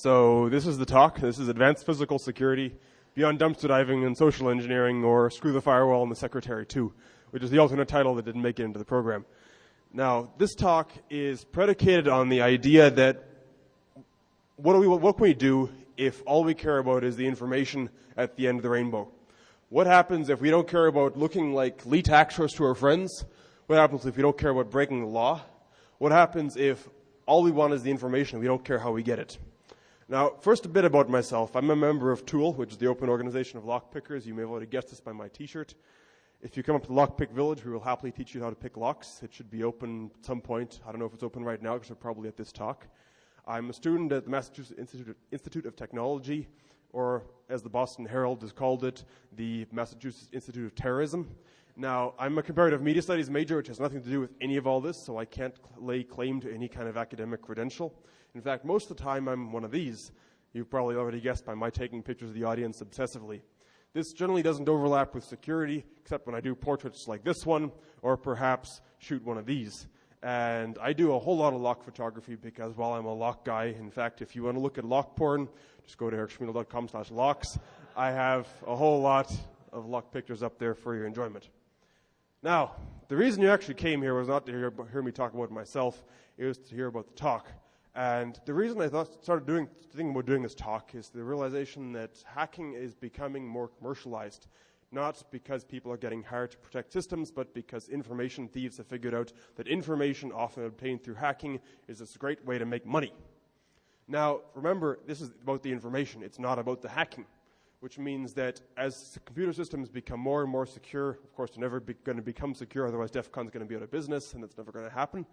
So this is the talk. This is Advanced Physical Security, Beyond Dumpster Diving and Social Engineering, or Screw the Firewall and the Secretary too, which is the alternate title that didn't make it into the program. Now, this talk is predicated on the idea that what can we do if all we care about is the information at the end of the rainbow? What happens if we don't care about looking like Lee Taxros to our friends? What happens if we don't care about breaking the law? What happens if all we want is the information and we don't care how we get it? Now, first a bit about myself. I'm a member of TOOL, which is the Open Organization of Lockpickers. You may have already guessed this by my t-shirt. If you come up to the Lockpick Village, we will happily teach you how to pick locks. It should be open at some point. I don't know if it's open right now because we're probably at this talk. I'm a student at the Massachusetts Institute of Technology, or as the Boston Herald has called it, the Massachusetts Institute of Terrorism. Now, I'm a comparative media studies major, which has nothing to do with any of all this, so I can't lay claim to any kind of academic credential. In fact, most of the time I'm one of these. You've probably already guessed by my taking pictures of the audience obsessively. This generally doesn't overlap with security, except when I do portraits like this one, or perhaps shoot one of these. And I do a whole lot of lock photography because, well, I'm a lock guy. In fact, if you want to look at lock porn, just go to ericschmiedl.com/locks. I have a whole lot of lock pictures up there for your enjoyment. Now, the reason you actually came here was not to hear me talk about myself. It was to hear about the talk. And the reason I started thinking about doing this talk is the realization that hacking is becoming more commercialized, not because people are getting hired to protect systems, but because information thieves have figured out that information often obtained through hacking is this great way to make money. Now, remember, this is about the information. It's not about the hacking, which means that as computer systems become more and more secure, of course, they're never going to become secure, otherwise DEF CON's going to be out of business, and that's never going to happen.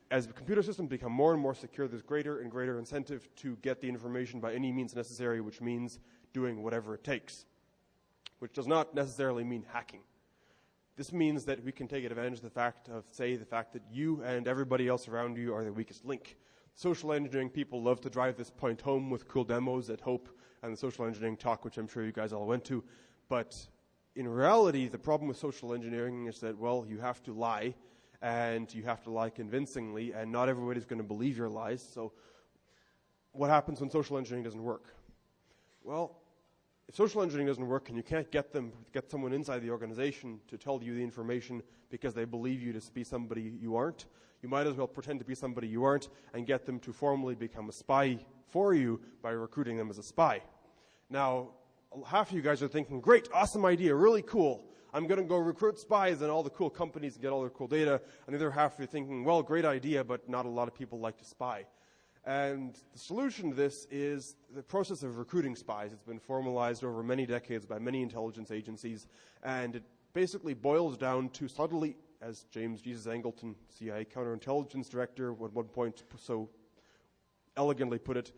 As the computer systems become more and more secure, there's greater and greater incentive to get the information by any means necessary, which means doing whatever it takes, which does not necessarily mean hacking. This means that we can take advantage of the fact that you and everybody else around you are the weakest link. Social engineering people love to drive this point home with cool demos at Hope and the social engineering talk, which I'm sure you guys all went to. But in reality, the problem with social engineering is that, well, you have to lie, and you have to lie convincingly, and not everybody's going to believe your lies. So what happens when social engineering doesn't work? Well, if social engineering doesn't work and you can't get someone inside the organization to tell you the information because they believe you to be somebody you aren't, you might as well pretend to be somebody you aren't and get them to formally become a spy for you by recruiting them as a spy. Now, half of you guys are thinking, great, awesome idea, really cool. I'm going to go recruit spies in all the cool companies and get all their cool data. And the other half are thinking, well, great idea, but not a lot of people like to spy. And the solution to this is the process of recruiting spies. It's been formalized over many decades by many intelligence agencies, and it basically boils down to subtly, as James Jesus Angleton, CIA counterintelligence director, at one point so elegantly put it,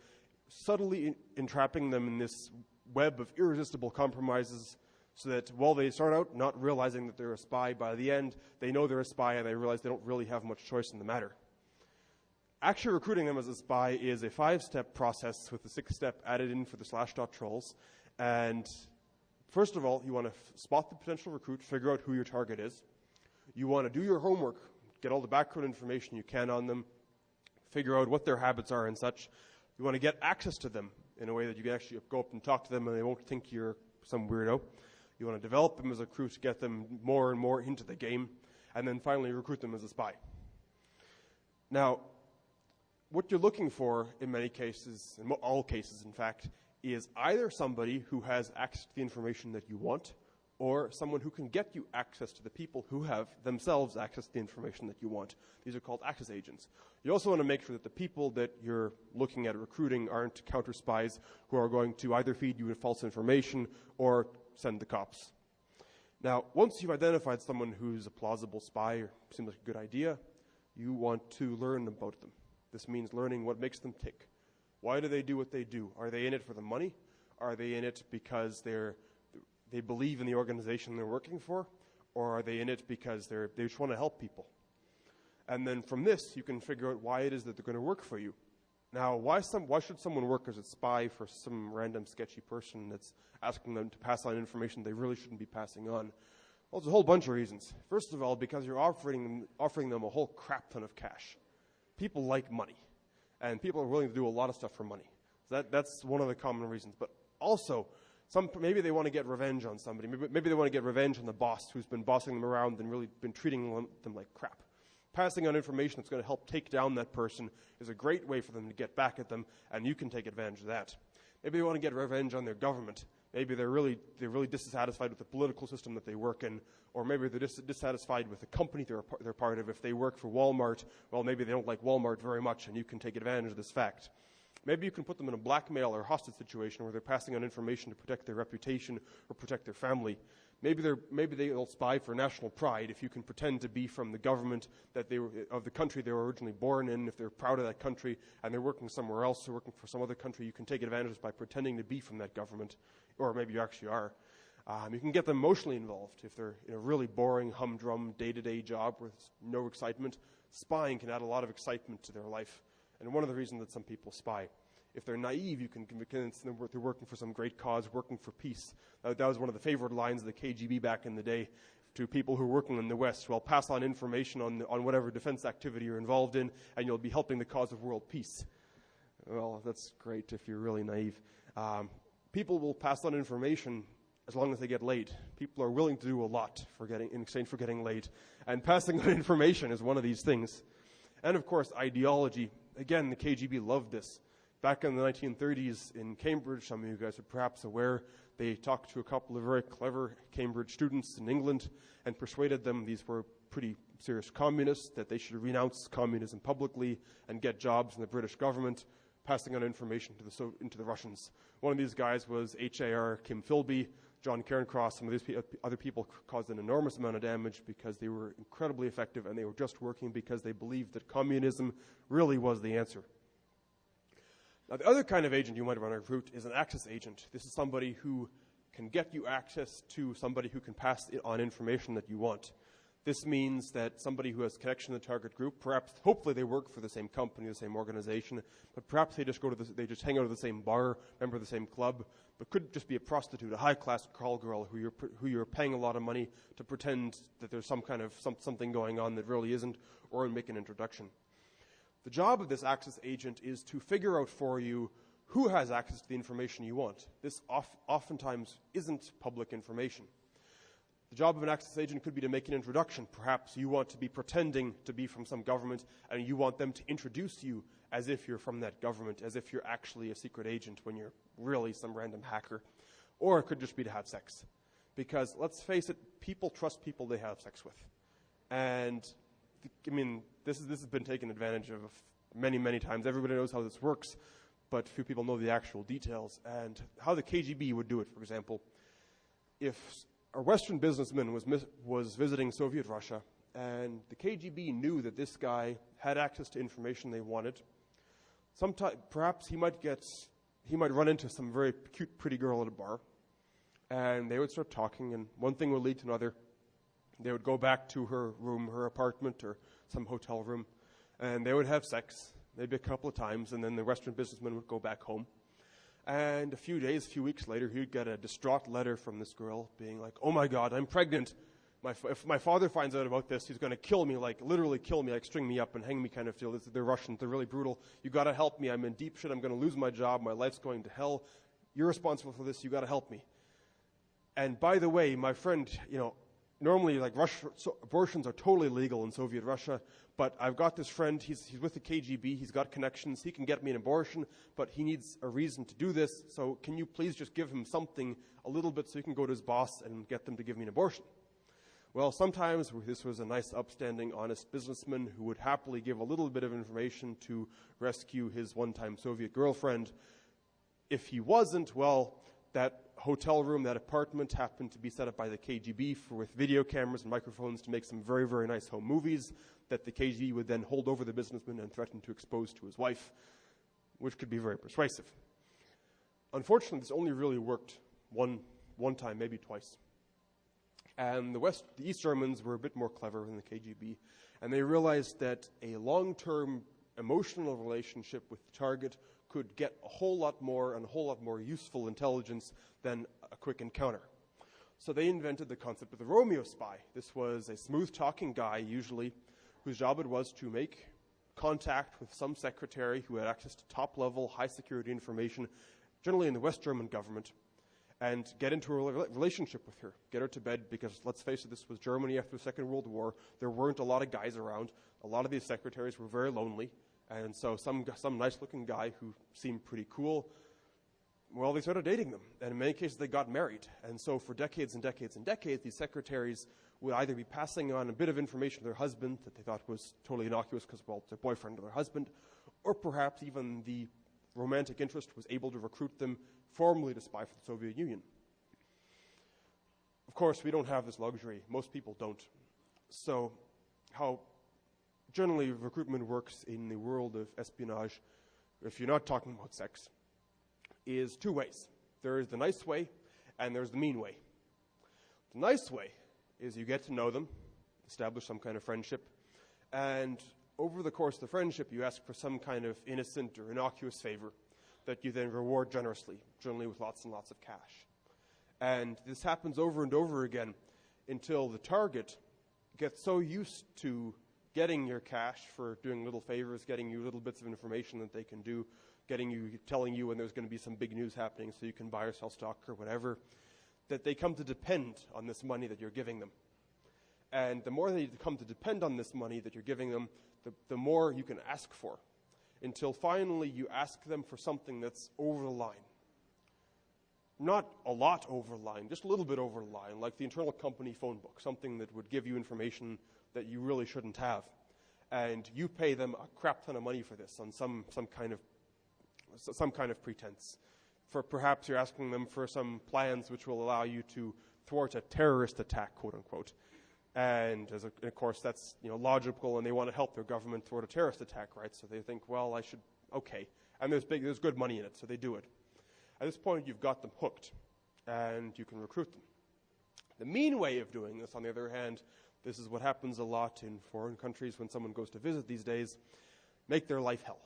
subtly entrapping them in this web of irresistible compromises, so that while they start out not realizing that they're a spy, by the end they know they're a spy and they realize they don't really have much choice in the matter. Actually recruiting them as a spy is a 5-step process with the 6th step added in for the /trolls. And first of all, you want to spot the potential recruit, figure out who your target is. You want to do your homework, get all the background information you can on them, figure out what their habits are and such. You want to get access to them in a way that you can actually go up and talk to them and they won't think you're some weirdo. You want to develop them as a recruit, get them more and more into the game, and then finally recruit them as a spy. Now, what you're looking for in many cases, in all cases in fact, is either somebody who has access to the information that you want, or someone who can get you access to the people who have themselves access to the information that you want. These are called access agents. You also want to make sure that the people that you're looking at recruiting aren't counter spies who are going to either feed you with false information or send the cops. Now, once you've identified someone who's a plausible spy or seems like a good idea, you want to learn about them. This means learning what makes them tick. Why do they do what they do? Are they in it for the money? Are they in it because they believe in the organization they're working for? Or are they in it because they just want to help people? And then from this, you can figure out why it is that they're going to work for you. Now, why should someone work as a spy for some random sketchy person that's asking them to pass on information they really shouldn't be passing on? Well, there's a whole bunch of reasons. First of all, because you're offering them a whole crap ton of cash. People like money. And people are willing to do a lot of stuff for money. So that's one of the common reasons. But also, maybe they want to get revenge on somebody. Maybe they want to get revenge on the boss who's been bossing them around and really been treating them like crap. Passing on information that's going to help take down that person is a great way for them to get back at them, and you can take advantage of that. Maybe they want to get revenge on their government. Maybe they're really dissatisfied with the political system that they work in, or maybe they're dissatisfied with the company they're part of. If they work for Walmart, well, maybe they don't like Walmart very much, and you can take advantage of this fact. Maybe you can put them in a blackmail or hostage situation where they're passing on information to protect their reputation or protect their family. Maybe they'll spy for national pride if you can pretend to be from the government of the country they were originally born in. If they're proud of that country and they're working somewhere else or working for some other country, you can take advantage by pretending to be from that government, or maybe you actually are. You can get them emotionally involved if they're in a really boring, humdrum, day-to-day job with no excitement. Spying can add a lot of excitement to their life, and one of the reasons that some people spy. If they're naive, you can convince them they're working for some great cause, working for peace. That was one of the favorite lines of the KGB back in the day to people who are working in the West. Well, pass on information on whatever defense activity you're involved in, and you'll be helping the cause of world peace. Well, that's great if you're really naive. People will pass on information as long as they get laid. People are willing to do a lot in exchange for getting laid. And passing on information is one of these things. And, of course, ideology. Again, the KGB loved this. Back in the 1930s in Cambridge, some of you guys are perhaps aware, they talked to a couple of very clever Cambridge students in England and persuaded them, these were pretty serious communists, that they should renounce communism publicly and get jobs in the British government, passing on information into the Russians. One of these guys was H.A.R. Kim Philby. John Cairncross, some of these other people caused an enormous amount of damage because they were incredibly effective and they were just working because they believed that communism really was the answer. Now, the other kind of agent you might want to recruit is an access agent. This is somebody who can get you access to somebody who can pass on information that you want. This means that somebody who has connection to the target group, perhaps, hopefully they work for the same company, the same organization, but perhaps they just hang out at the same bar, member of the same club, but could just be a prostitute, a high-class call girl who you're paying a lot of money to pretend that there's some kind of something going on that really isn't, or make an introduction. The job of this access agent is to figure out for you who has access to the information you want. This oftentimes isn't public information. The job of an access agent could be to make an introduction. Perhaps you want to be pretending to be from some government and you want them to introduce you as if you're from that government, as if you're actually a secret agent when you're really some random hacker. Or it could just be to have sex. Because let's face it, people trust people they have sex with. And this has been taken advantage of many, many times. Everybody knows how this works, but few people know the actual details. And how the KGB would do it, for example, if a Western businessman was visiting Soviet Russia, and the KGB knew that this guy had access to information they wanted. Perhaps he might run into some very cute, pretty girl at a bar, and they would start talking, and one thing would lead to another. They would go back to her room, her apartment, or some hotel room, and they would have sex, maybe a couple of times, and then the Western businessman would go back home. And a few weeks later, he'd get a distraught letter from this girl being like, "Oh my God, I'm pregnant. If my father finds out about this, he's going to kill me, literally kill me, string me up and hang me kind of deal. They're Russians, they're really brutal. You got to help me. I'm in deep shit. I'm going to lose my job. My life's going to hell. You're responsible for this. You got to help me." And by the way, my friend, normally abortions are totally legal in Soviet Russia, but I've got this friend, he's with the KGB, he's got connections, he can get me an abortion, but he needs a reason to do this, so can you please just give him something, a little bit, so he can go to his boss and get them to give me an abortion? Well, sometimes this was a nice, upstanding, honest businessman who would happily give a little bit of information to rescue his one-time Soviet girlfriend. If he wasn't, well, that hotel room, that apartment happened to be set up by the KGB with video cameras and microphones to make some very, very nice home movies that the KGB would then hold over the businessman and threaten to expose to his wife, which could be very persuasive. Unfortunately, this only really worked one time, maybe twice. And the East Germans were a bit more clever than the KGB, and they realized that a long-term emotional relationship with the target could get a whole lot more useful intelligence than a quick encounter. So they invented the concept of the Romeo spy. This was a smooth-talking guy, usually, whose job it was to make contact with some secretary who had access to top-level, high-security information, generally in the West German government, and get into a relationship with her, get her to bed, because let's face it, this was Germany after the Second World War. There weren't a lot of guys around. A lot of these secretaries were very lonely, and so some nice-looking guy who seemed pretty cool, well, they started dating them, and in many cases they got married. And so for decades and decades and decades, these secretaries would either be passing on a bit of information to their husband that they thought was totally innocuous because, well, it's their boyfriend or their husband, or perhaps even the romantic interest was able to recruit them formally to spy for the Soviet Union. Of course, we don't have this luxury. Most people don't. So how generally recruitment works in the world of espionage, if you're not talking about sex, is two ways. There is the nice way, and there's the mean way. The nice way is you get to know them, establish some kind of friendship, and over the course of the friendship, you ask for some kind of innocent or innocuous favor that you then reward generously, generally with lots and lots of cash. And this happens over and over again until the target gets so used to getting your cash for doing little favors, getting you little bits of information that they can do, telling you when there's going to be some big news happening so you can buy or sell stock or whatever, that they come to depend on this money that you're giving them. And the more they come to depend on this money that you're giving them, the more you can ask for, until finally you ask them for something that's over the line. Not a lot over the line, just a little bit over the line, like the internal company phone book, something that would give you information that you really shouldn't have. And you pay them a crap ton of money for this on some kind of pretense. For perhaps you're asking them for some plans which will allow you to thwart a terrorist attack, quote unquote. And of course that's logical, and they want to help their government thwart a terrorist attack, right? So they think, well, I should, okay. And there's good money in it, so they do it. At this point, you've got them hooked, and you can recruit them. The mean way of doing this, on the other hand, this is what happens a lot in foreign countries when someone goes to visit these days, make their life hell.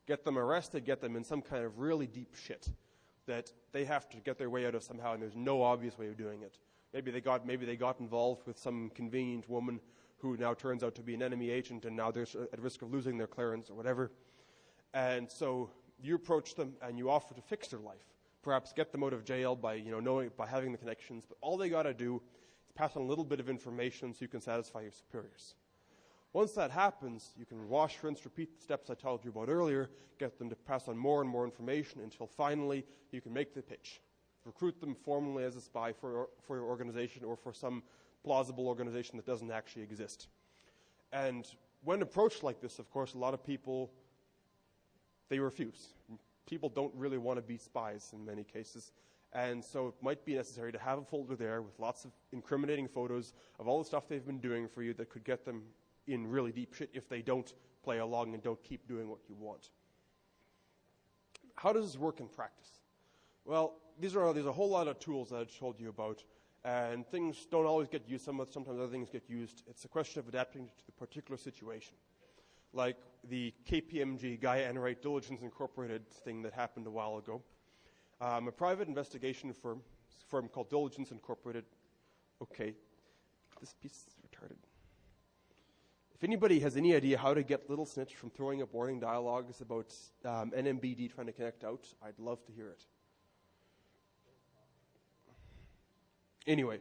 Get them arrested, get them in some kind of really deep shit that they have to get their way out of somehow, and there's no obvious way of doing it. Maybe they got involved with some convenient woman who now turns out to be an enemy agent, and now they're at risk of losing their clearance or whatever. And so you approach them and you offer to fix their life. Perhaps get them out of jail by by having the connections, but all they got to do is pass on a little bit of information so you can satisfy your superiors. Once that happens, you can wash, rinse, repeat the steps I told you about earlier, get them to pass on more and more information until finally you can make the pitch. Recruit them formally as a spy for your organization or for some plausible organization that doesn't actually exist. And when approached like this, of course, a lot of people, they refuse. People don't really want to be spies in many cases. And so it might be necessary to have a folder there with lots of incriminating photos of all the stuff they've been doing for you that could get them in really deep shit if they don't play along and don't keep doing what you want. How does this work in practice? Well, there's a whole lot of tools that I told you about, and things don't always get used. Sometimes other things get used. It's a question of adapting to the particular situation. Like the KPMG, Gaia Enright Diligence Incorporated thing that happened a while ago. A private investigation firm called Diligence Incorporated. Okay, this piece is retarded. If anybody has any idea how to get Little Snitch from throwing up warning dialogues about NMBD trying to connect out, I'd love to hear it. Anyway,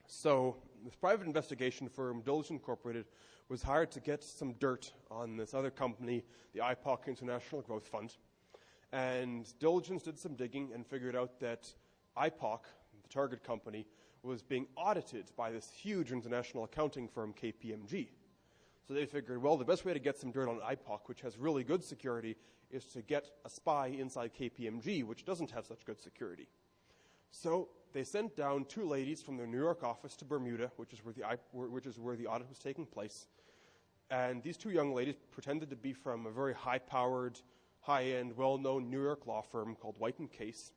so this private investigation firm, Diligence Incorporated, was hired to get some dirt on this other company, the IPOC International Growth Fund. And Diligence did some digging and figured out that IPOC, the target company, was being audited by this huge international accounting firm, KPMG. So they figured, well, the best way to get some dirt on IPOC, which has really good security, is to get a spy inside KPMG, which doesn't have such good security. So they sent down two ladies from their New York office to Bermuda, which is where the audit was taking place. And these two young ladies pretended to be from a very high-powered, high-end, well-known New York law firm called White & Case.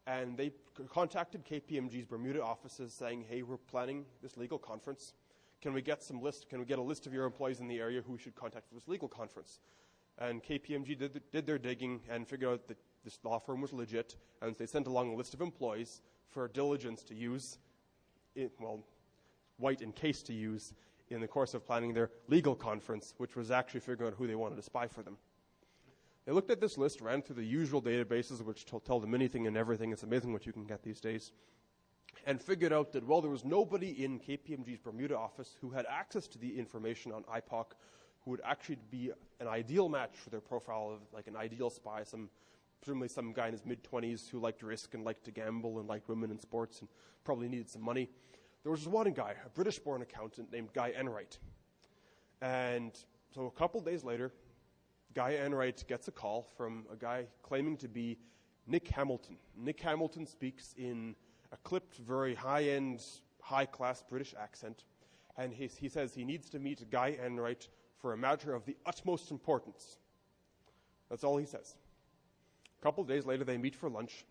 And they contacted KPMG's Bermuda offices saying, hey, we're planning this legal conference. Can we get a list of your employees in the area who we should contact for this legal conference? And KPMG did their digging and figured out that this law firm was legit, and they sent along a list of employees for Diligence to use, White & Case to use in the course of planning their legal conference, which was actually figuring out who they wanted to spy for them. They looked at this list, ran through the usual databases, which tell them anything and everything. It's amazing what you can get these days. And figured out that, well, there was nobody in KPMG's Bermuda office who had access to the information on IPOC who would actually be an ideal match for their profile of like an ideal spy, presumably some guy in his mid-20s who liked risk and liked to gamble and liked women and sports and probably needed some money. There was one guy, a British-born accountant named Guy Enright. And so a couple days later, Guy Enright gets a call from a guy claiming to be Nick Hamilton. Nick Hamilton speaks in a clipped, very high-end, high-class British accent. And he says he needs to meet Guy Enright for a matter of the utmost importance. That's all he says. A couple days later, they meet for lunch.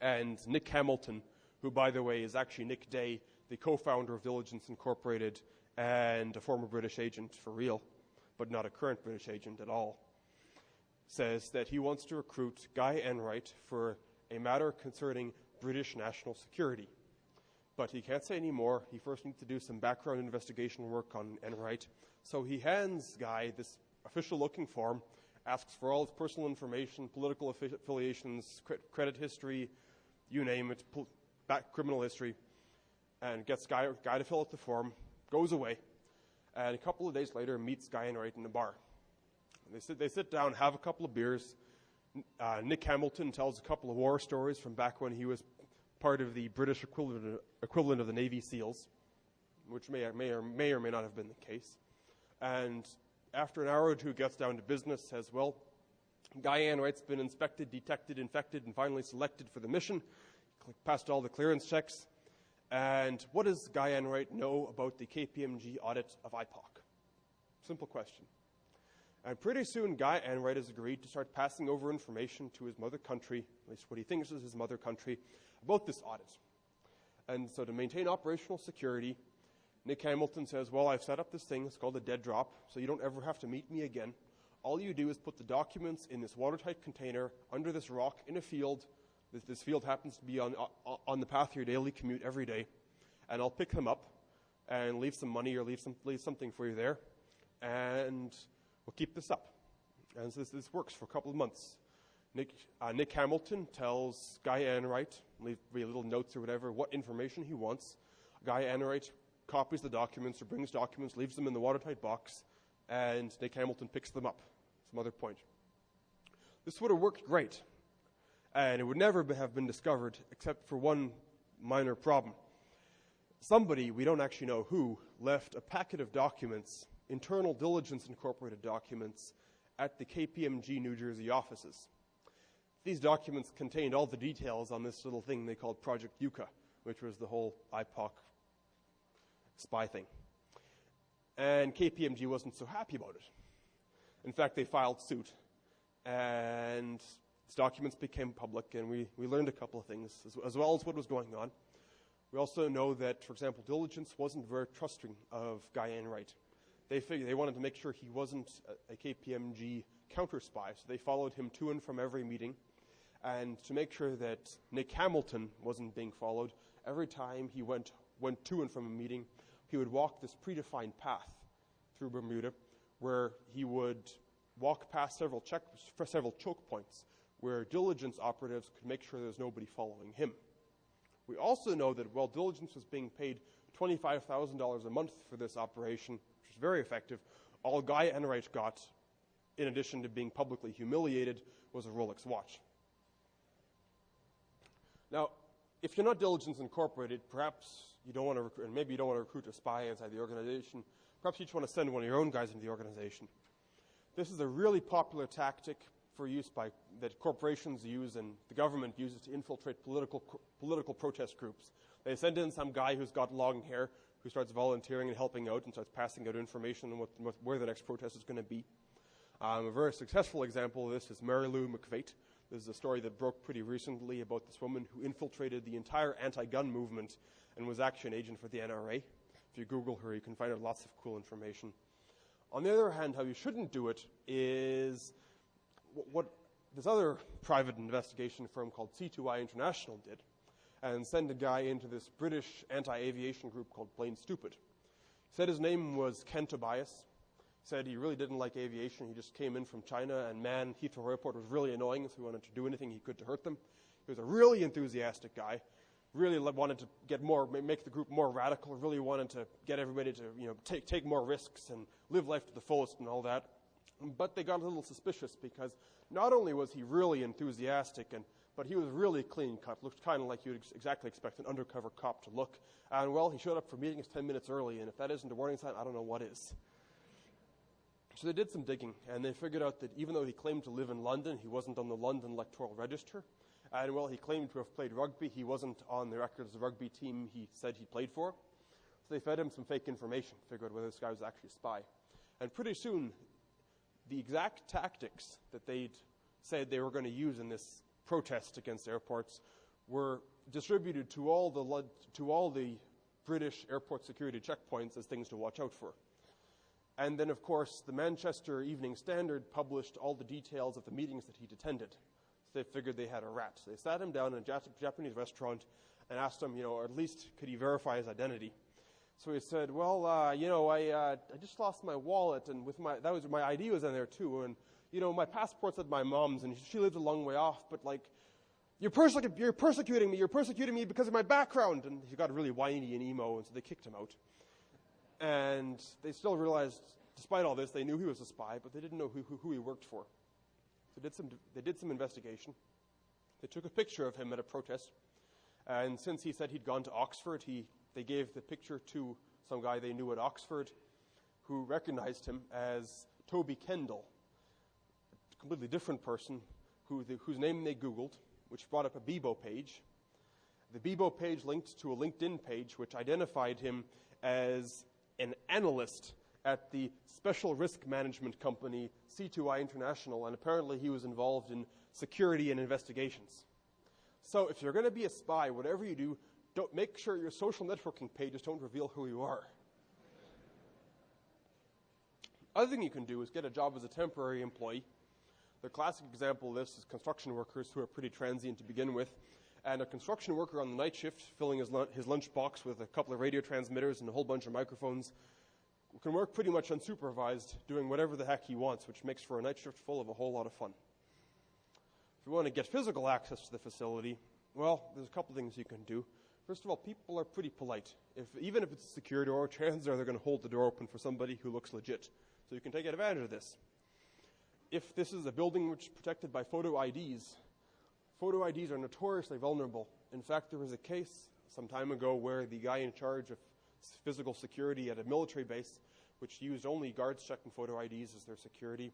And Nick Hamilton, who, by the way, is actually Nick Day, the co-founder of Diligence Incorporated and a former British agent for real, but not a current British agent at all, says that he wants to recruit Guy Enright for a matter concerning British national security. But he can't say any more. He first needs to do some background investigation work on Enright. So he hands Guy this official-looking form, asks for all his personal information, political affiliations, credit history, you name it, criminal history, and gets Guy to fill out the form, goes away, and a couple of days later meets Guy Enright in a bar. They sit down, have a couple of beers. Nick Hamilton tells a couple of war stories from back when he was part of the British equivalent of the Navy SEALs, which may or may not have been the case. And after an hour or two gets down to business, says, well, Guy Enright's been inspected, detected, infected, and finally selected for the mission, passed all the clearance checks. And what does Guy Enright know about the KPMG audit of IPOC? Simple question. And pretty soon, Guy Enright has agreed to start passing over information to his mother country, at least what he thinks is his mother country, about this audit. And so to maintain operational security, Nick Hamilton says, well, I've set up this thing. It's called a dead drop, so you don't ever have to meet me again. All you do is put the documents in this watertight container under this rock in a field. This field happens to be on the path of your daily commute every day. And I'll pick them up and leave some money or leave something for you there. And we'll keep this up. And so this works for a couple of months. Nick Hamilton tells Guy Enright, leave little notes or whatever, what information he wants. Guy Enright copies the documents or brings documents, leaves them in the watertight box, and Nick Hamilton picks them up. Some other point. This would have worked great, and it would never have been discovered except for one minor problem. Somebody, we don't actually know who, left a packet of documents, internal Diligence Incorporated documents, at the KPMG New Jersey offices. These documents contained all the details on this little thing they called Project Yucca, which was the whole IPOC spy thing. And KPMG wasn't so happy about it. In fact, they filed suit, and these documents became public, and we learned a couple of things, as well as what was going on. We also know that, for example, Diligence wasn't very trusting of Guy Enright. They wanted to make sure he wasn't a KPMG counter-spy, so they followed him to and from every meeting. And to make sure that Nick Hamilton wasn't being followed, every time he went to and from a meeting, he would walk this predefined path through Bermuda, where he would walk past several choke points, where Diligence operatives could make sure there's nobody following him. We also know that while Diligence was being paid $25,000 a month for this operation, which was very effective, all Guy Enright got, in addition to being publicly humiliated, was a Rolex watch. Now, if you're not Diligence Incorporated, perhaps you don't want to recruit, and maybe you don't want to recruit a spy inside the organization. Perhaps you just want to send one of your own guys into the organization. This is a really popular tactic for use that corporations use and the government uses to infiltrate political protest groups. They send in some guy who's got long hair, who starts volunteering and helping out and starts passing out information on where the next protest is going to be. A very successful example of this is Mary Lou McVate. This is a story that broke pretty recently about this woman who infiltrated the entire anti-gun movement and was actually an agent for the NRA. If you Google her, you can find out lots of cool information. On the other hand, how you shouldn't do it is what this other private investigation firm called C2I International did, and send a guy into this British anti-aviation group called Plain Stupid. Said his name was Ken Tobias. Said he really didn't like aviation. He just came in from China, and man, Heathrow Airport was really annoying, so he wanted to do anything he could to hurt them. He was a really enthusiastic guy. Really wanted to make the group more radical. Really wanted to get everybody to, take more risks and live life to the fullest and all that. But they got a little suspicious because not only was he really enthusiastic, but he was really clean cut. Looked kind of like you'd exactly expect an undercover cop to look. And well, he showed up for meetings 10 minutes early, and if that isn't a warning sign, I don't know what is. So they did some digging, and they figured out that even though he claimed to live in London, he wasn't on the London electoral register. And while he claimed to have played rugby, he wasn't on the record as the rugby team he said he played for. So they fed him some fake information, figured out whether this guy was actually a spy. And pretty soon, the exact tactics that they'd said they were going to use in this protest against airports were distributed to all the British airport security checkpoints as things to watch out for. And then, of course, the Manchester Evening Standard published all the details of the meetings that he'd attended. So they figured they had a rat. So they sat him down in a Japanese restaurant and asked him, or at least could he verify his identity. So he said, well, I just lost my wallet, and my ID was in there too, and my passport's at my mom's, and she lives a long way off, but you're persecuting me because of my background. And he got really whiny and emo, and so they kicked him out. And they still realized, despite all this, they knew he was a spy, but they didn't know who he worked for. So they did some investigation. They took a picture of him at a protest, and since he said he'd gone to Oxford, they gave the picture to some guy they knew at Oxford who recognized him as Toby Kendall, a completely different person whose name they Googled, which brought up a Bebo page. The Bebo page linked to a LinkedIn page which identified him as an analyst at the special risk management company C2I International, and apparently he was involved in security and investigations. So if you're going to be a spy, whatever you do, don't make sure your social networking pages don't reveal who you are. Other thing you can do is get a job as a temporary employee. The classic example of this is construction workers who are pretty transient to begin with. And a construction worker on the night shift, filling his lunch box with a couple of radio transmitters and a whole bunch of microphones, can work pretty much unsupervised, doing whatever the heck he wants, which makes for a night shift full of a whole lot of fun. If you want to get physical access to the facility, well, there's a couple things you can do. First of all, people are pretty polite. Even if it's a secure door, chances are they're going to hold the door open for somebody who looks legit. So you can take advantage of this. If this is a building which is protected by photo IDs are notoriously vulnerable. In fact, there was a case some time ago where the guy in charge of physical security at a military base, which used only guards checking photo IDs as their security,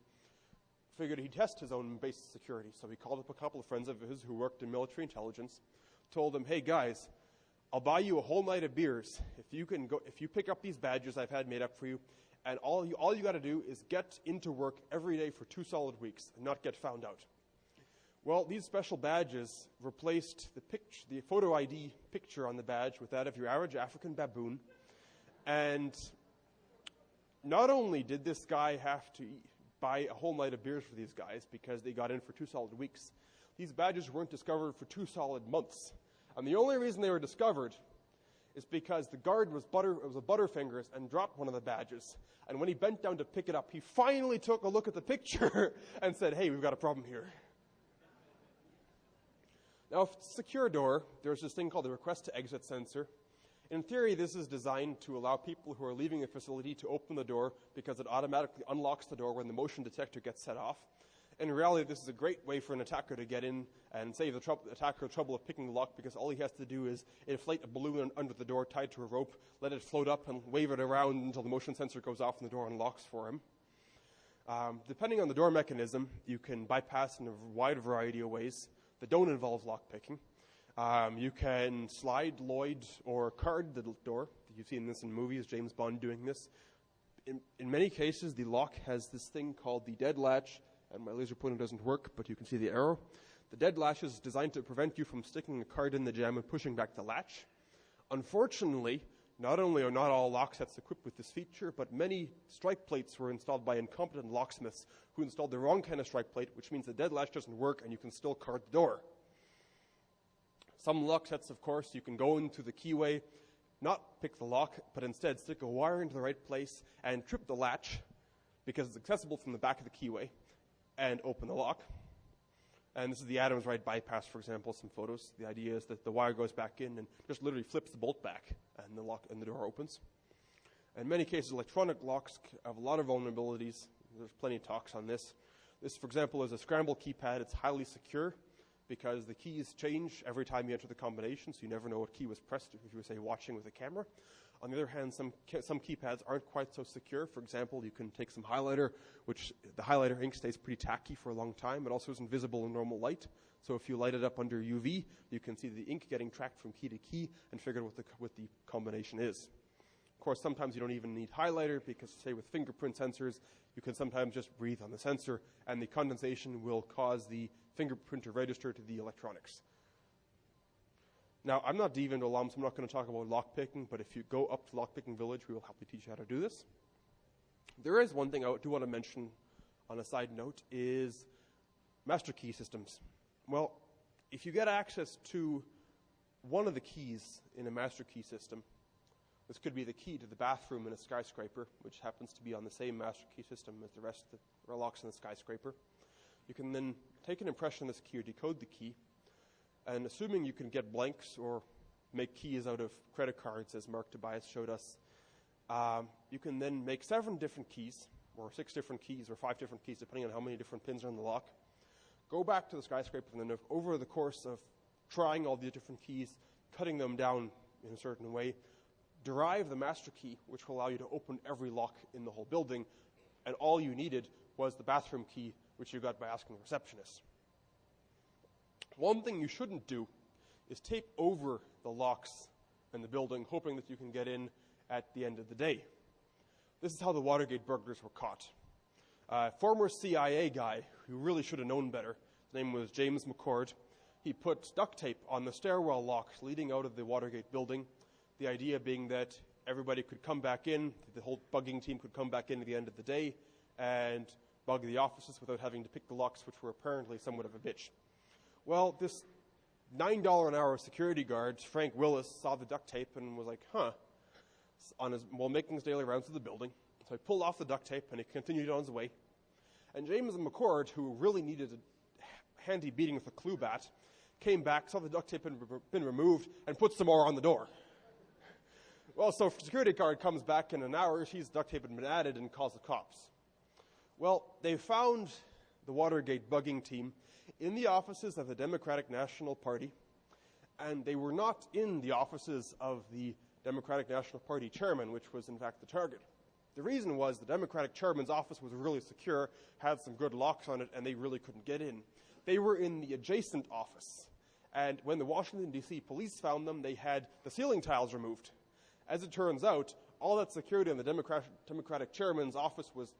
figured he'd test his own base security. So he called up a couple of friends of his who worked in military intelligence, told them, hey guys, I'll buy you a whole night of beers if you pick up these badges I've had made up for you, and all you got to do is get into work every day for 2 solid weeks and not get found out. Well, these special badges replaced the photo ID picture on the badge with that of your average African baboon. And not only did this guy have to buy a whole night of beers for these guys because they got in for 2 solid weeks, these badges weren't discovered for 2 solid months. And the only reason they were discovered is because the guard was Butterfingers and dropped one of the badges. And when he bent down to pick it up, he finally took a look at the picture and said, hey, we've got a problem here. Now, if it's a secure door, there's this thing called the request to exit sensor. In theory, this is designed to allow people who are leaving a facility to open the door because it automatically unlocks the door when the motion detector gets set off. In reality, this is a great way for an attacker to get in and save the attacker the trouble of picking the lock, because all he has to do is inflate a balloon under the door tied to a rope, let it float up and wave it around until the motion sensor goes off and the door unlocks for him. Depending on the door mechanism, you can bypass in a wide variety of ways that don't involve lockpicking. You can slide, Lloyd, or card the door. You've seen this in movies, James Bond doing this. In many cases, the lock has this thing called the dead latch, and my laser pointer doesn't work, but you can see the arrow. The dead latch is designed to prevent you from sticking a card in the jamb and pushing back the latch. Unfortunately, not only are not all lock sets equipped with this feature, but many strike plates were installed by incompetent locksmiths who installed the wrong kind of strike plate, which means the dead latch doesn't work and you can still card the door. Some lock sets, of course, you can go into the keyway, not pick the lock, but instead stick a wire into the right place and trip the latch because it's accessible from the back of the keyway and open the lock. And this is the Adams right bypass, for example, some photos. The idea is that the wire goes back in and just literally flips the bolt back and the lock and the door opens. In many cases, electronic locks have a lot of vulnerabilities. There's plenty of talks on this. This, for example, is a scramble keypad. It's highly secure because the keys change every time you enter the combination, so you never know what key was pressed if you were, say, watching with a camera. On the other hand, some keypads aren't quite so secure. For example, you can take some highlighter, which the highlighter ink stays pretty tacky for a long time. It also isn't visible in normal light. So if you light it up under UV, you can see the ink getting tracked from key to key and figure out what the combination is. Of course, sometimes you don't even need highlighter because, say, with fingerprint sensors, you can sometimes just breathe on the sensor and the condensation will cause the fingerprint to register to the electronics. Now, I'm not deep into alarms, so I'm not going to talk about lockpicking, but if you go up to Lockpicking Village, we will help you teach you how to do this. There is one thing I do want to mention on a side note is master key systems. Well, if you get access to one of the keys in a master key system, this could be the key to the bathroom in a skyscraper, which happens to be on the same master key system as the rest of the locks in the skyscraper. You can then take an impression of this key or decode the key, and assuming you can get blanks or make keys out of credit cards, as Mark Tobias showed us, you can then make 7 different keys, or 6 different keys, or 5 different keys, depending on how many different pins are in the lock. Go back to the skyscraper, and then over the course of trying all the different keys, cutting them down in a certain way, derive the master key, which will allow you to open every lock in the whole building, and all you needed was the bathroom key, which you got by asking the receptionist. One thing you shouldn't do is tape over the locks in the building, hoping that you can get in at the end of the day. This is how the Watergate burglars were caught. Former CIA guy who really should have known better, his name was James McCord. He put duct tape on the stairwell locks leading out of the Watergate building, the idea being that everybody could come back in, the whole bugging team could come back in at the end of the day and bug the offices without having to pick the locks, which were apparently somewhat of a bitch. Well, this $9 an hour security guard, Frank Willis, saw the duct tape and was like, while making his daily rounds of the building. So he pulled off the duct tape and he continued on his way. And James McCord, who really needed a handy beating with a clue bat, came back, saw the duct tape had been removed, and put some more on the door. Well, so security guard comes back in an hour, sees duct tape had been added, and calls the cops. Well, they found the Watergate bugging team in the offices of the Democratic National Party, and they were not in the offices of the Democratic National Party chairman, which was in fact the target. The reason was the Democratic chairman's office was really secure, had some good locks on it, and they really couldn't get in. They were in the adjacent office, and when the Washington, D.C. police found them, they had the ceiling tiles removed. As it turns out, all that security in the Democratic chairman's office was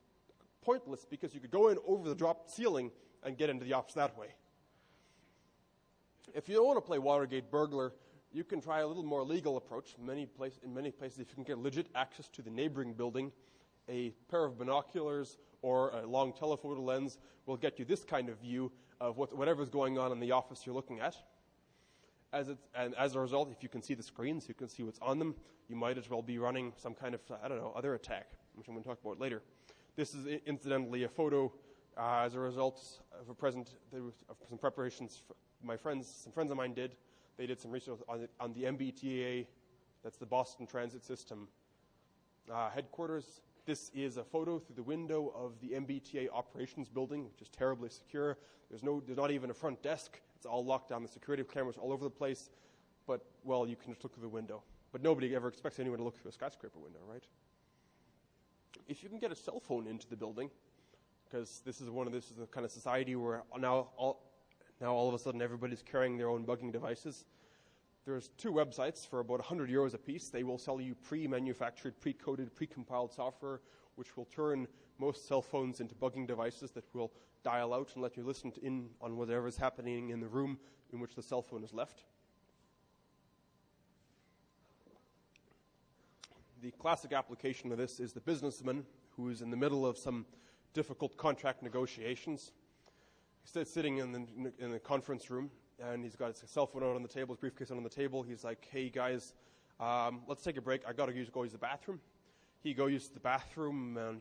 pointless because you could go in over the dropped ceiling and get into the office that way. If you don't want to play Watergate burglar, you can try a little more legal approach. In many places, if you can get legit access to the neighboring building, a pair of binoculars or a long telephoto lens will get you this kind of view of whatever's going on in the office you're looking at. And as a result, if you can see the screens, you can see what's on them, you might as well be running some kind of, other attack, which I'm going to talk about later. This is incidentally a photo as a result of some preparations some friends of mine did. They did some research on the MBTA, that's the Boston Transit System headquarters. This is a photo through the window of the MBTA operations building, which is terribly secure. There's not even a front desk. It's all locked down. The security cameras all over the place. But, well, you can just look through the window. But nobody ever expects anyone to look through a skyscraper window, right? If you can get a cell phone into the building, because this is the kind of society where now all of a sudden everybody's carrying their own bugging devices. There's 2 websites for about €100 a piece. They will sell you pre-manufactured, pre-coded, pre-compiled software, which will turn most cell phones into bugging devices that will dial out and let you listen in on whatever is happening in the room in which the cell phone is left. The classic application of this is the businessman who is in the middle of some difficult contract negotiations. He's sitting in the conference room, and he's got his cell phone out on the table, his briefcase out on the table. He's like, hey, guys, Let's take a break. I got to go use the bathroom. He go use the bathroom, and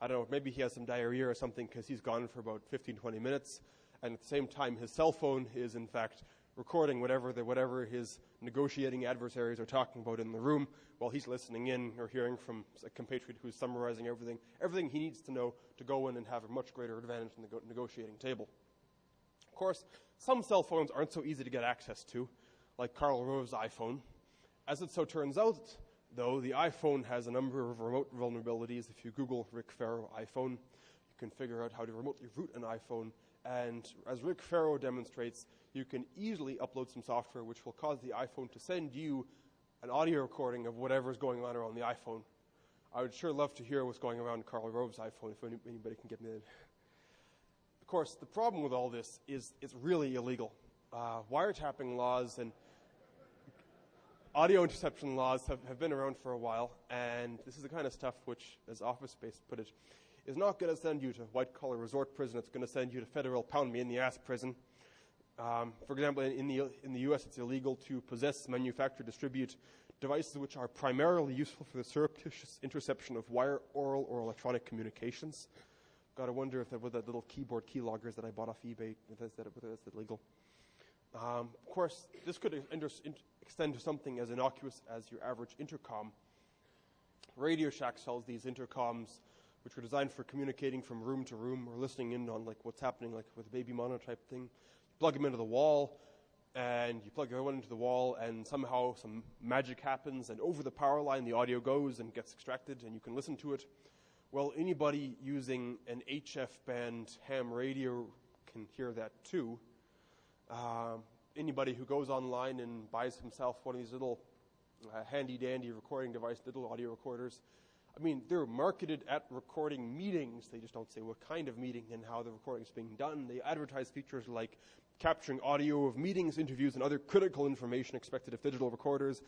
I don't know, maybe he has some diarrhea or something because he's gone for about 15, 20 minutes. And at the same time, his cell phone is in fact recording whatever his negotiating adversaries are talking about in the room while he's listening in or hearing from a compatriot who's summarizing everything he needs to know to go in and have a much greater advantage in the negotiating table. Of course, some cell phones aren't so easy to get access to, like Karl Rove's iPhone. As it so turns out, though, the iPhone has a number of remote vulnerabilities. If you Google Rick Farrow iPhone, you can figure out how to remotely root an iPhone. And as Rick Farrow demonstrates, you can easily upload some software which will cause the iPhone to send you an audio recording of whatever's going on around the iPhone. I would sure love to hear what's going around Karl Rove's iPhone if anybody can get me that. Of course, the problem with all this is it's really illegal. Wiretapping laws and audio interception laws have been around for a while, and this is the kind of stuff which, as Office Space put it, is not going to send you to white-collar resort prison. It's going to send you to federal pound-me-in-the-ass prison. For example, in the U.S., it's illegal to possess, manufacture, distribute devices which are primarily useful for the surreptitious interception of wire, oral, or electronic communications. Got to wonder if that with that little keyboard keyloggers that I bought off eBay, if that's illegal. Of course, this could extend to something as innocuous as your average intercom. Radio Shack sells these intercoms which were designed for communicating from room to room or listening in on like what's happening like with a baby monitor type thing. You plug them into the wall, and you plug everyone into the wall, and somehow some magic happens, and over the power line the audio goes and gets extracted, and you can listen to it. Well, anybody using an HF band ham radio can hear that too. Anybody who goes online and buys himself one of these little handy-dandy recording device, little audio recorders, I mean, they're marketed at recording meetings. They just don't say what kind of meeting and how the recording is being done. They advertise features like capturing audio of meetings, interviews, and other critical information expected of digital recorders,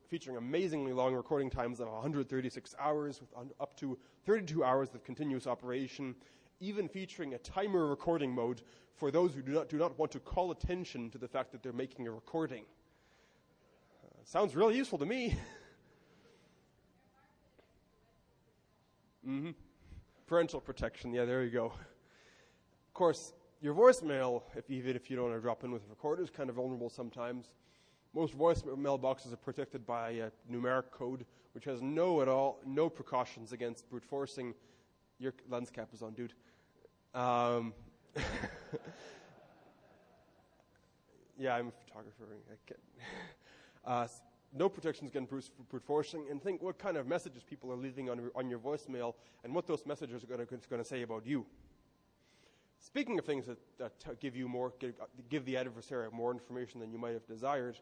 featuring amazingly long recording times of 136 hours, with up to 32 hours of continuous operation, even featuring a timer recording mode for those who do not want to call attention to the fact that they're making a recording. Sounds really useful to me. Parental protection, yeah, there you go. Of course, your voicemail, even if you don't want to drop in with a recorder, is kind of vulnerable sometimes. Most voicemail boxes are protected by a numeric code, which has no precautions against brute forcing. Your lens cap is on, dude. Yeah, I'm a photographer. I can't. No protections against brute forcing, and think what kind of messages people are leaving on your voicemail and what those messages are going to say about you. Speaking of things that give the adversary more information than you might have desired,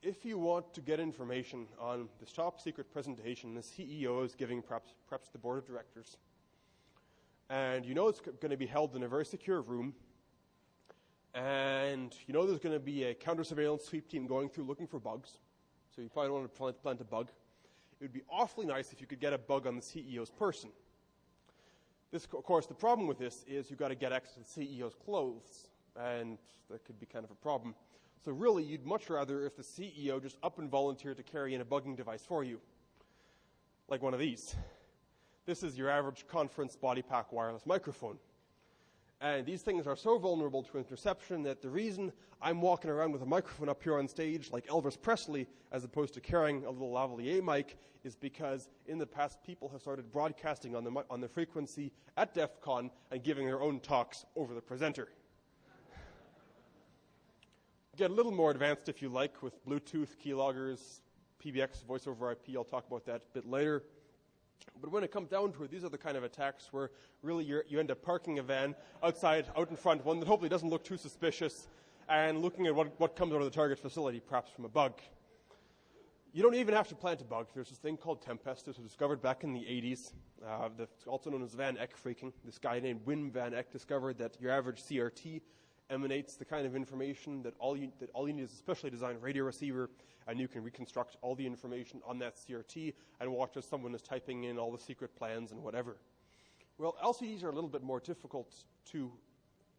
if you want to get information on this top secret presentation the CEO is giving perhaps the board of directors, and you know it's going to be held in a very secure room, and you know there's going to be a counter-surveillance sweep team going through looking for bugs, so you probably don't want to plant a bug. It would be awfully nice if you could get a bug on the CEO's person. This, of course, the problem with this is you've got to get access to the CEO's clothes, and that could be kind of a problem. So really, you'd much rather if the CEO just up and volunteered to carry in a bugging device for you, like one of these. This is your average conference body pack wireless microphone. And these things are so vulnerable to interception that the reason I'm walking around with a microphone up here on stage like Elvis Presley as opposed to carrying a little lavalier mic is because in the past people have started broadcasting on the frequency at DEF CON and giving their own talks over the presenter. Get a little more advanced if you like with Bluetooth, keyloggers, PBX, voice over IP. I'll talk about that a bit later. But when it comes down to it, these are the kind of attacks where really you end up parking a van out in front, one that hopefully doesn't look too suspicious, and looking at what comes out of the target facility, perhaps from a bug. You don't even have to plant a bug. There's this thing called Tempest. This was discovered back in the 80s. That's also known as Van Eck phreaking. This guy named Wim Van Eck discovered that your average CRT emanates the kind of information that all you need is a specially designed radio receiver, and you can reconstruct all the information on that CRT and watch as someone is typing in all the secret plans and whatever. Well, LCDs are a little bit more difficult to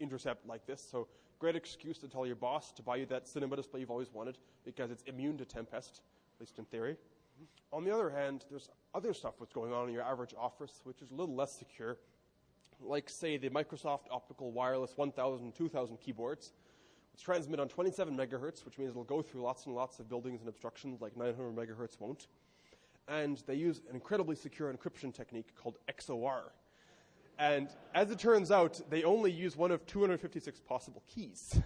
intercept like this, so great excuse to tell your boss to buy you that cinema display you've always wanted because it's immune to Tempest. at least in theory. On the other hand, there's other stuff that's going on in your average office, which is a little less secure, like, say, the Microsoft Optical Wireless 1000 and 2000 keyboards, which transmit on 27 megahertz, which means it'll go through lots and lots of buildings and obstructions like 900 megahertz won't. And they use an incredibly secure encryption technique called XOR. And as it turns out, they only use one of 256 possible keys.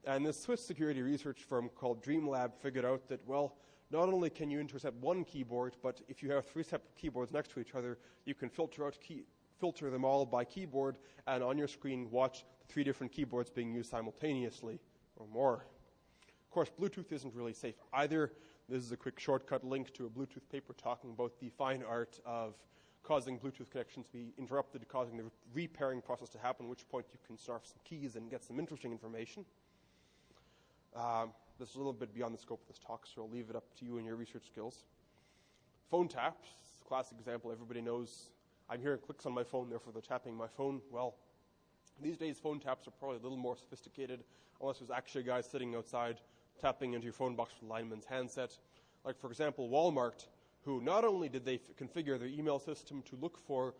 And this Swiss security research firm called DreamLab figured out that, well, not only can you intercept one keyboard, but if you have 3 separate keyboards next to each other, you can filter them all by keyboard, and on your screen watch the 3 different keyboards being used simultaneously or more. Of course, Bluetooth isn't really safe either. This is a quick shortcut link to a Bluetooth paper talking about the fine art of causing Bluetooth connections to be interrupted, causing the repairing process to happen, at which point you can snarf some keys and get some interesting information. This is a little bit beyond the scope of this talk, so I'll leave it up to you and your research skills. Phone taps, classic example, everybody knows. I'm hearing clicks on my phone, therefore they're tapping my phone. Well, these days phone taps are probably a little more sophisticated, unless there's actually a guy sitting outside tapping into your phone box with a lineman's handset. Like, for example, Walmart, who not only did they configure their email system to look for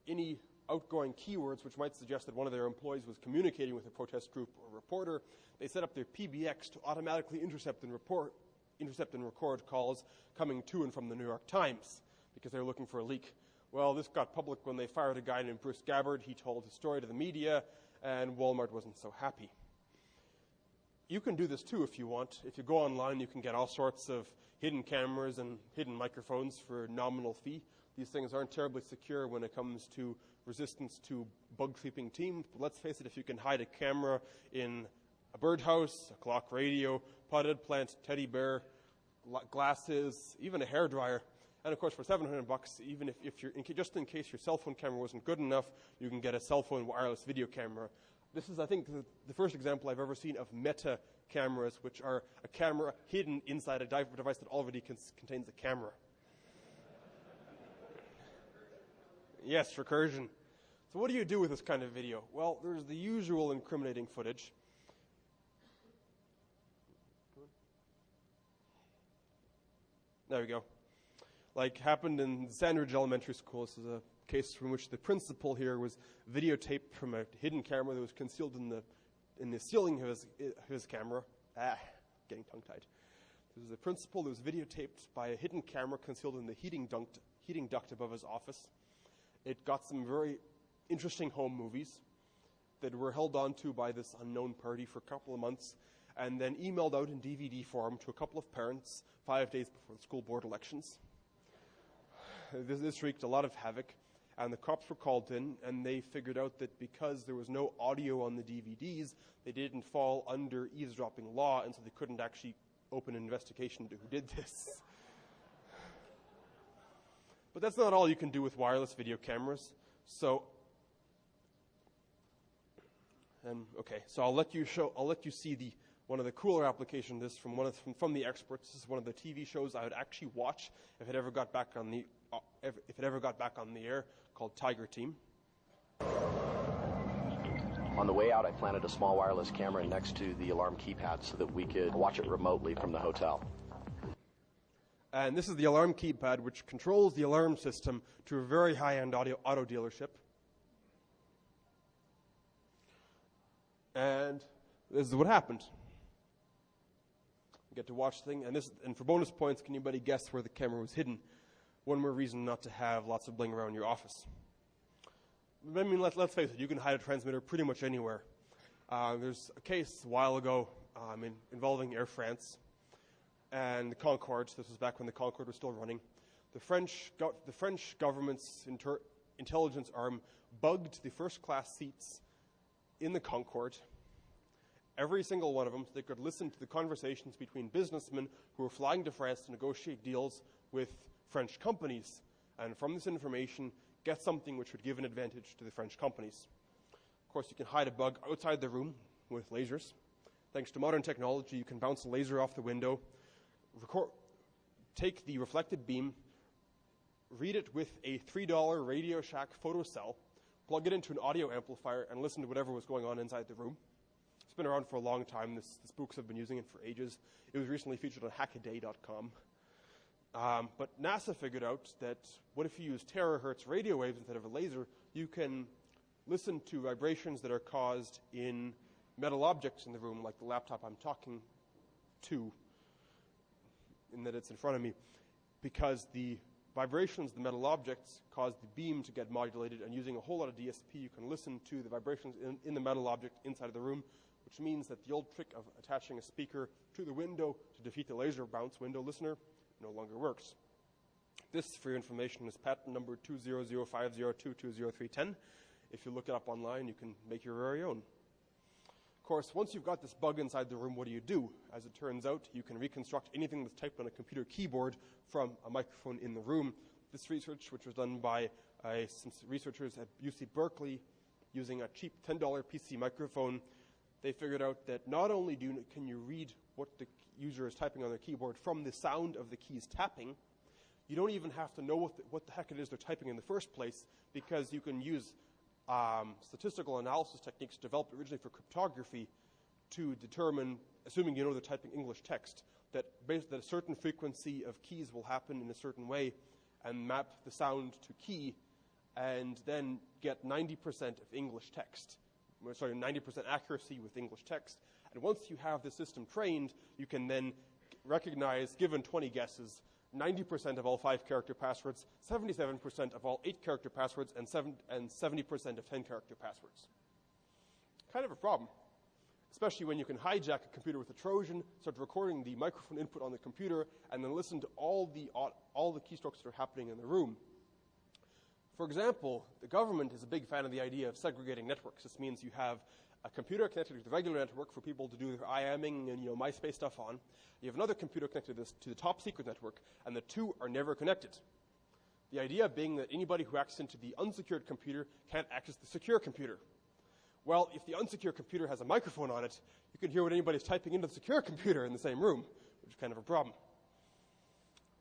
any outgoing keywords which might suggest that one of their employees was communicating with a protest group or reporter, they set up their PBX to automatically intercept and record calls coming to and from the New York Times because they were looking for a leak. Well, this got public when they fired a guy named Bruce Gabbard. He told his story to the media, and Walmart wasn't so happy. You can do this too if you want. If you go online, you can get all sorts of hidden cameras and hidden microphones for a nominal fee. These things aren't terribly secure when it comes to resistance to bug-creeping teams. But let's face it, if you can hide a camera in a birdhouse, a clock radio, potted plant, teddy bear, glasses, even a hairdryer, and of course for $700, even if you're just in case your cell phone camera wasn't good enough, you can get a cell phone wireless video camera. This is, I think, the first example I've ever seen of meta cameras, which are a camera hidden inside a device that already contains a camera. Yes, recursion. So what do you do with this kind of video? Well, there's the usual incriminating footage. There we go. Like happened in Sandridge Elementary School. This is a case from which the principal here was videotaped from a hidden camera that was concealed in the ceiling of his camera. Getting tongue-tied. This is the principal that was videotaped by a hidden camera concealed in the heating duct above his office. It got some very interesting home movies that were held on to by this unknown party for a couple of months and then emailed out in DVD form to a couple of parents 5 days before the school board elections. This wreaked a lot of havoc, and the cops were called in, and they figured out that because there was no audio on the DVDs, they didn't fall under eavesdropping law, and so they couldn't actually open an investigation into who did this. But that's not all you can do with wireless video cameras. So I'll let you see one of the cooler applications of this from the experts. This is one of the TV shows I would actually watch if it ever got back on the air, called Tiger Team. On the way out, I planted a small wireless camera next to the alarm keypad so that we could watch it remotely from the hotel. And this is the alarm keypad, which controls the alarm system to a very high-end auto dealership. And this is what happened. You get to watch the thing, and for bonus points, can anybody guess where the camera was hidden? One more reason not to have lots of bling around your office. I mean, let's face it, you can hide a transmitter pretty much anywhere. There's a case a while ago involving Air France and the Concorde. This was back when the Concorde was still running. The French government's intelligence arm bugged the first-class seats in the Concorde, every single one of them, so they could listen to the conversations between businessmen who were flying to France to negotiate deals with French companies, and from this information, get something which would give an advantage to the French companies. Of course, you can hide a bug outside the room with lasers. Thanks to modern technology, you can bounce a laser off the window, take the reflected beam, read it with a $3 Radio Shack photocell, plug it into an audio amplifier, and listen to whatever was going on inside the room. It's been around for a long time. The spooks have been using it for ages. It was recently featured on hackaday.com. But NASA figured out that what if you use terahertz radio waves instead of a laser, you can listen to vibrations that are caused in metal objects in the room, like the laptop I'm talking to, in that it's in front of me, because the vibrations of the metal objects cause the beam to get modulated, and using a whole lot of DSP, you can listen to the vibrations in the metal object inside of the room, which means that the old trick of attaching a speaker to the window to defeat the laser bounce window listener no longer works. This, for your information, is patent number 20050220310. If you look it up online, you can make your very own. Of course, once you've got this bug inside the room, what do? As it turns out, you can reconstruct anything that's typed on a computer keyboard from a microphone in the room. This research, which was done by some researchers at UC Berkeley using a cheap $10 PC microphone, they figured out that not only can you read what the user is typing on their keyboard from the sound of the keys tapping, you don't even have to know what the heck it is they're typing in the first place, because you can use statistical analysis techniques developed originally for cryptography to determine, assuming you know they're typing English text, that a certain frequency of keys will happen in a certain way, and map the sound to key, and then get 90% of English text. 90% accuracy with English text. And once you have the system trained, you can then recognize, given 20 guesses, 90% of all 5-character passwords, 77% of all 8-character passwords, and 70% of 10-character passwords. Kind of a problem, especially when you can hijack a computer with a Trojan, start recording the microphone input on the computer, and then listen to all the keystrokes that are happening in the room. For example, the government is a big fan of the idea of segregating networks. This means you have a computer connected to the regular network for people to do their IAMing and MySpace stuff on. You have another computer connected to the top secret network, and the two are never connected. The idea being that anybody who accesses into the unsecured computer can't access the secure computer. Well, if the unsecured computer has a microphone on it, you can hear what anybody's typing into the secure computer in the same room, which is kind of a problem.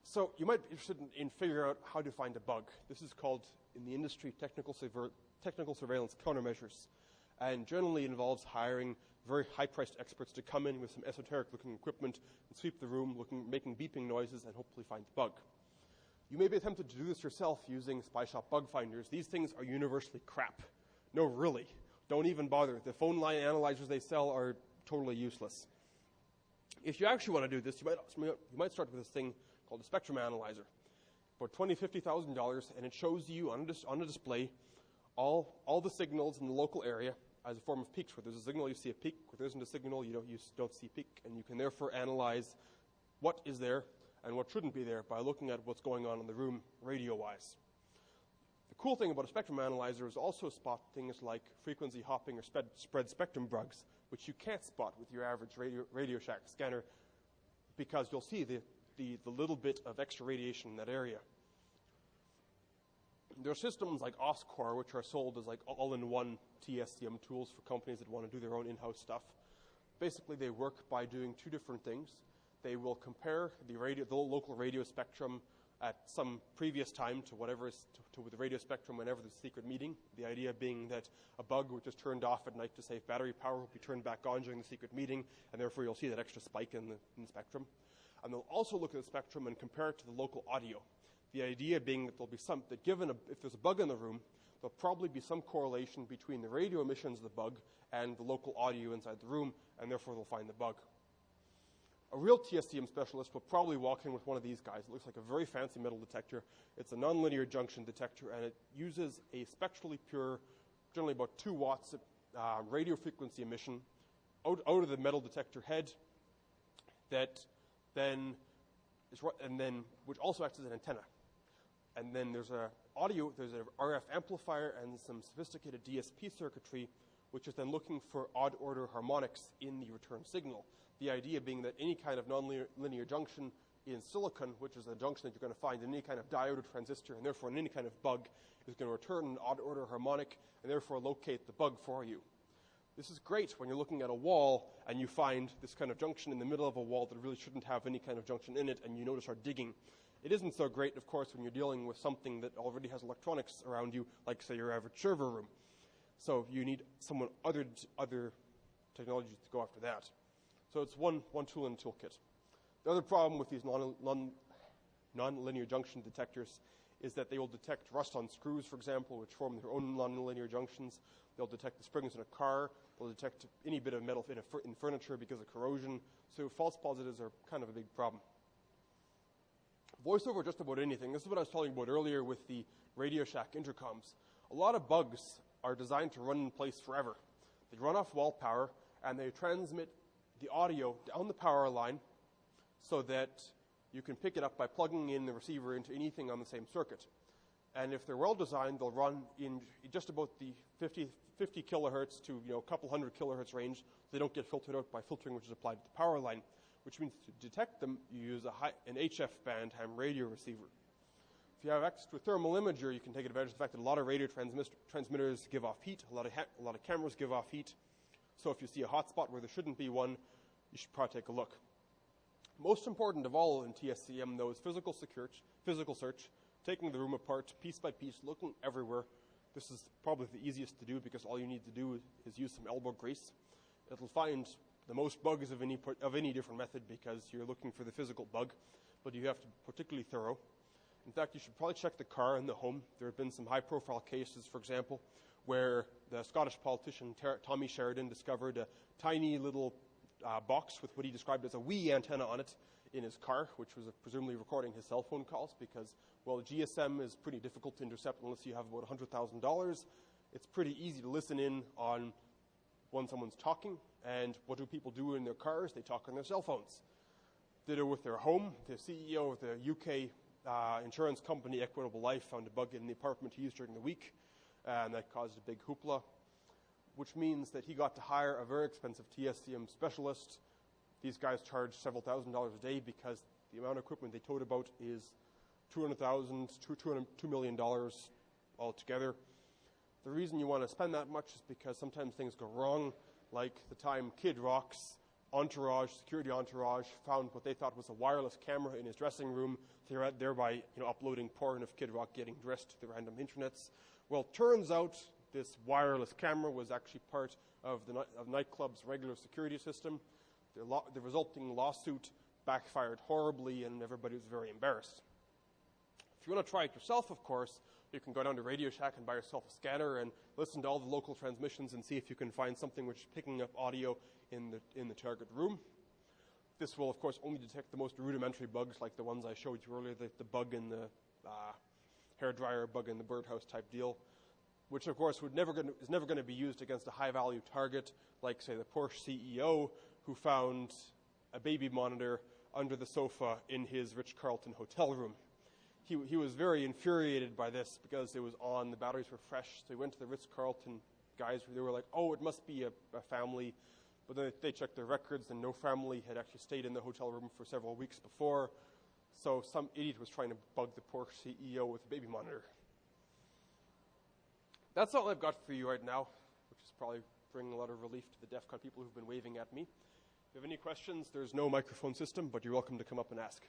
So you might be interested in figuring out how to find a bug. This is called, in the industry, technical surveillance countermeasures, and generally involves hiring very high-priced experts to come in with some esoteric-looking equipment and sweep the room, making beeping noises, and hopefully find the bug. You may be tempted to do this yourself using Spy Shop bug finders. These things are universally crap. No, really. Don't even bother. The phone line analyzers they sell are totally useless. If you actually want to do this, you might start with this thing called a spectrum analyzer. About $20,000, $50,000, and it shows you on a display all the signals in the local area as a form of peaks. Where there's a signal, you see a peak. Where there isn't a signal, you don't see a peak. And you can therefore analyze what is there and what shouldn't be there by looking at what's going on in the room radio-wise. The cool thing about a spectrum analyzer is also spot things like frequency hopping or spread spectrum bugs, which you can't spot with your average Radio Shack scanner, because you'll see the little bit of extra radiation in that area. There are systems like Oscor, which are sold as like all-in-one TSCM tools for companies that want to do their own in-house stuff. Basically, they work by doing two different things. They will compare the local radio spectrum at some previous time to the radio spectrum whenever there's a secret meeting. The idea being that a bug which is turned off at night to save battery power will be turned back on during the secret meeting, and therefore you'll see that extra spike in the spectrum. And they'll also look at the spectrum and compare it to the local audio. The idea being that there'll be if there's a bug in the room, there'll probably be some correlation between the radio emissions of the bug and the local audio inside the room, and therefore they'll find the bug. A real TSCM specialist will probably walk in with one of these guys. It looks like a very fancy metal detector. It's a nonlinear junction detector, and it uses a spectrally pure, generally about 2 watts radio frequency emission out of the metal detector head which also acts as an antenna. And then there's an RF amplifier and some sophisticated DSP circuitry, which is then looking for odd-order harmonics in the return signal. The idea being that any kind of nonlinear junction in silicon, which is a junction that you're going to find in any kind of diode or transistor, and therefore in any kind of bug, is going to return an odd-order harmonic and therefore locate the bug for you. This is great when you're looking at a wall and you find this kind of junction in the middle of a wall that really shouldn't have any kind of junction in it, and you notice are digging. It isn't so great, of course, when you're dealing with something that already has electronics around you, like, say, your average server room. So you need someone other technologies to go after that. So it's one tool in the toolkit. The other problem with these non-linear junction detectors is that they will detect rust on screws, for example, which form their own non-linear junctions. They'll detect the springs in a car. They'll detect any bit of metal in furniture because of corrosion. So false positives are kind of a big problem. Voice over just about anything. This is what I was telling you about earlier with the Radio Shack intercoms. A lot of bugs are designed to run in place forever. They run off wall power, and they transmit the audio down the power line so that you can pick it up by plugging in the receiver into anything on the same circuit. And if they're well designed, they'll run in just about the 50 kilohertz to a couple hundred kilohertz range. They don't get filtered out by filtering, which is applied to the power line, which means to detect them, you use an HF band ham radio receiver. If you have access to a thermal imager, you can take advantage of the fact that a lot of radio transmitters give off heat. A lot of cameras give off heat. So if you see a hotspot where there shouldn't be one, you should probably take a look. Most important of all in TSCM, though, is physical search, taking the room apart piece by piece, looking everywhere. This is probably the easiest to do because all you need to do is use some elbow grease. It'll find the most bugs of any different method because you're looking for the physical bug, but you have to be particularly thorough. In fact, you should probably check the car and the home. There have been some high-profile cases, for example, where the Scottish politician Tommy Sheridan discovered a tiny little box with what he described as a wee antenna on it in his car, which was presumably recording his cell phone calls because, well, GSM is pretty difficult to intercept unless you have about $100,000. It's pretty easy to listen in on when someone's talking, and what do people do in their cars? They talk on their cell phones. Did it with their home. The CEO of the UK insurance company Equitable Life found a bug in the apartment he used during the week, and that caused a big hoopla, which means that he got to hire a very expensive TSCM specialist. These guys charge several $1,000s a day because the amount of equipment they told about is $200,000 to $2 million altogether. The reason you want to spend that much is because sometimes things go wrong, like the time Kid Rock's security entourage, found what they thought was a wireless camera in his dressing room, thereby uploading porn of Kid Rock getting dressed to the random internets. Well, turns out this wireless camera was actually part of the nightclub's regular security system. The resulting lawsuit backfired horribly, and everybody was very embarrassed. If you want to try it yourself, of course, you can go down to Radio Shack and buy yourself a scanner and listen to all the local transmissions and see if you can find something which is picking up audio in the target room. This will, of course, only detect the most rudimentary bugs like the ones I showed you earlier, the bug in the hairdryer, bug in the birdhouse type deal, which, of course, is never going to be used against a high-value target like, say, the Porsche CEO who found a baby monitor under the sofa in his Ritz-Carlton hotel room. He was very infuriated by this because it was on, the batteries were fresh, so he went to the Ritz-Carlton guys. They were like, oh, it must be a family. But then they checked their records, and no family had actually stayed in the hotel room for several weeks before. So some idiot was trying to bug the Porsche CEO with a baby monitor. That's all I've got for you right now, which is probably bringing a lot of relief to the DEF CON people who've been waving at me. If you have any questions, there's no microphone system, but you're welcome to come up and ask.